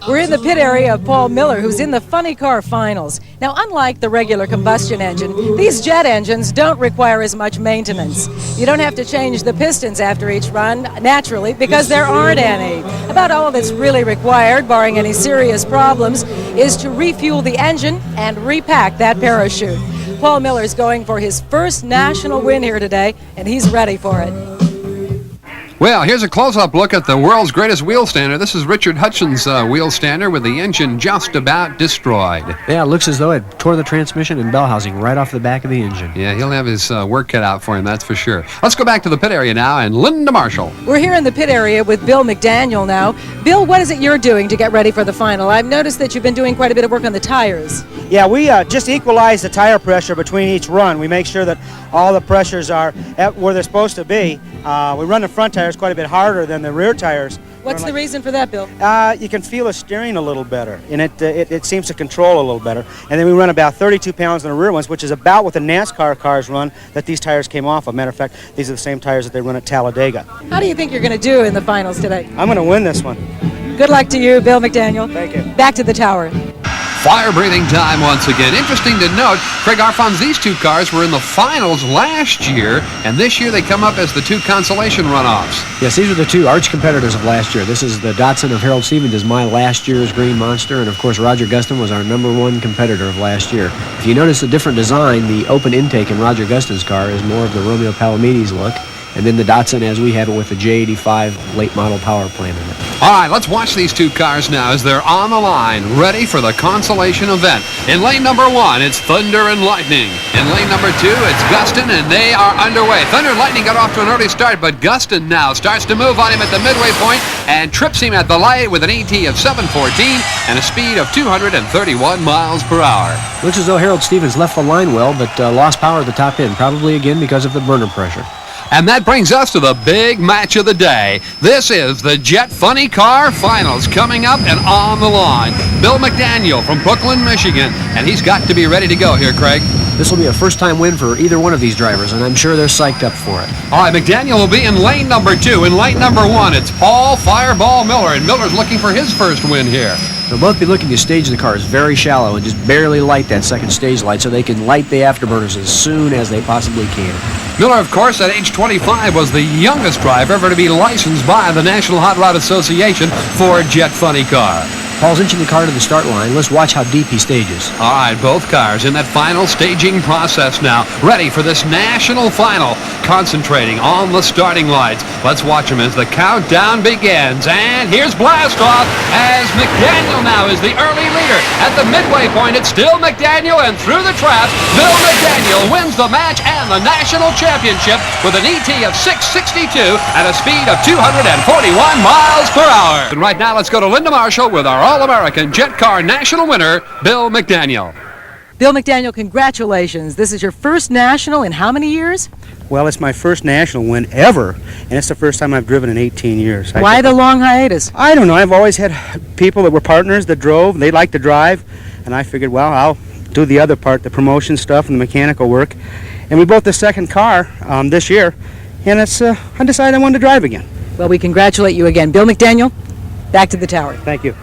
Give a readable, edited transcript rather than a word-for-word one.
We're in the pit area of Paul Miller, who's in the Funny Car Finals. Now, unlike the regular combustion engine, these jet engines don't require as much maintenance. You don't have to change the pistons after each run, naturally, because there aren't any. About all that's really required, barring any serious problems, is to refuel the engine and repack that parachute. Paul Miller's going for his first national win here today, and he's ready for it. Well, here's a close-up look at the world's greatest wheel stander. This is Richard Hudson's wheel stander with the engine just about destroyed. Yeah, it looks as though it tore the transmission and bell housing right off the back of the engine. Yeah, he'll have his work cut out for him, that's for sure. Let's go back to the pit area now and Linda Marshall. We're here in the pit area with Bill McDaniel now. Bill, what is it you're doing to get ready for the final? I've noticed that you've been doing quite a bit of work on the tires. Yeah, we just equalize the tire pressure between each run. We make sure that all the pressures are at where they're supposed to be. We run the front tires quite a bit harder than the rear tires. What's the reason for that, Bill? You can feel the steering a little better, and it seems to control a little better. And then we run about 32 pounds on the rear ones, which is about what the NASCAR cars run that these tires came off of. Matter of fact, these are the same tires that they run at Talladega. How do you think you're going to do in the finals today? I'm going to win this one. Good luck to you, Bill McDaniel. Thank you. Back to the tower. Fire-breathing time once again. Interesting to note, Craig Arfons, these two cars were in the finals last year, and this year they come up as the two Consolation runoffs. Yes, these are the two arch competitors of last year. This is the Datsun of Harold Stevens, is my last year's Green Monster, and of course Roger Gustin was our #1 competitor of last year. If you notice a different design, the open intake in Roger Gustin's car is more of the Romeo Palomides look, and then the Datsun as we have it with the J85 late model power plant in it. All right, let's watch these two cars now as they're on the line, ready for the Consolation event. In lane number 1, it's Thunder and Lightning. In lane number 2, it's Gustin, and they are underway. Thunder and Lightning got off to an early start, but Gustin now starts to move on him at the midway point and trips him at the light with an ET of 714 and a speed of 231 miles per hour. Looks as though Harold Stevens left the line well, but lost power at the top end, probably again because of the burner pressure. And that brings us to the big match of the day. This is the Jet Funny Car Finals coming up and on the line. Bill McDaniel from Brooklyn, Michigan, and he's got to be ready to go here, Craig. This will be a first-time win for either one of these drivers, and I'm sure they're psyched up for it. All right, McDaniel will be in lane number 2. In lane number 1, it's Paul Fireball Miller, and Miller's looking for his first win here. They'll both be looking to stage the cars very shallow and just barely light that second stage light so they can light the afterburners as soon as they possibly can. Miller, of course, at age 25 was the youngest driver ever to be licensed by the National Hot Rod Association for Jet Funny Car. Paul's inching the car to the start line. Let's watch how deep he stages. All right, both cars in that final staging process now, ready for this national final, concentrating on the starting lights. Let's watch them as the countdown begins. And here's blast-off as McDaniel now is the early leader. At the midway point, it's still McDaniel, and through the trap, Bill McDaniel wins the match and the national championship with an ET of 662 and a speed of 241 miles per hour. And right now, let's go to Linda Marshall with our All-American Jet Car National winner, Bill McDaniel. Bill McDaniel, congratulations. This is your first national in how many years? Well, it's my first national win ever, and it's the first time I've driven in 18 years. Why the long hiatus? I don't know. I've always had people that were partners that drove. They liked to drive, and I figured, well, I'll do the other part, the promotion stuff and the mechanical work. And we bought the second car this year, and I decided I wanted to drive again. Well, we congratulate you again. Bill McDaniel, back to the tower. Thank you.